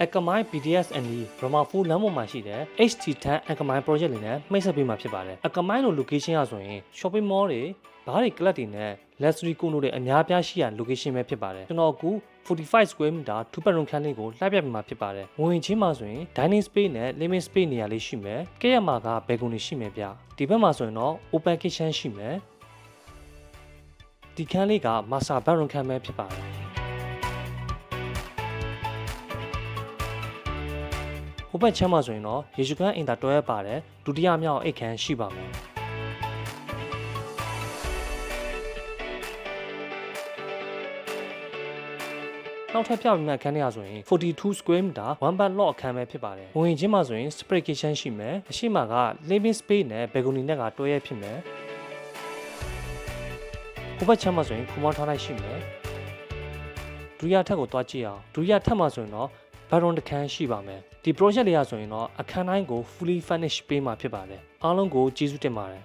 Akamai BDS&E Rama 4လမ်းပေါ်မှာရှိတဲ့ HT10 Akamai project လေးနဲ့မိတ်ဆက်ပေးမှာဖြစ်ပါတယ်။ Akamai လို location ရဆိုရင် shopping mall တွေဘားတွေ club တွေနဲ့ luxury condo တွေအများပြားရှိရာ location ပဲဖြစ်ပါတယ်။ကျွန်တော်အခု45 square meter 2 bedroom ခန်းလေးကိုလှည့်ပြပေးမှာဖြစ်ပါတယ်။ဝင်ချင်းမှာဆိုရင် dining space နဲ့ living space နေရာလေးရှိမယ်။ကဲရမှာက balcony ရှိမယ်ဗျ။ဒီဘက်မှာဆိုရင်တော့ open kitchen ရှိမယ်။ဒီခန်းလေးက master bedroom ခန်းပဲဖြစ်ပါတယ်။ဟိုဘက်ချမ်းမှာဆိုရင်တော့ရေရှုခန်းအင်တာတွဲပါတယ်ဒုတိယမြောက်အိတ်ခန်းရှိပါမယ်နောက်ထပ်ပြပေးမယ့်အခန်းထဲဆိုရင်42 square meter 1 bed lot အခန်းပဲဖြစ်ပါတယ်ဝင်ချင်းမှာဆိုရင် spray kitchen ရှိမယ်အရှိမက living space နဲ့ balcony နဲ့ကတွဲရဖြစ်မယ်ဟိုဘက်ချမ်းမှာဆိုရင်ခုမောင်းထားလိုက်ရှိမယ်ဒုတိယထပ်ကိုတွားကြည့်အောင်ဒုတိယထပ်မှာဆိုရင်တော့baron တစ်ခန်းရှိပါမယ်ဒီ project လေးရဆိုရင်တော့အခန်းတိုင်းကို fully furnished ပေးမှာဖြစ်ပါတယ်အားလုံးကိုကျေးဇူးတင်ပါတယ်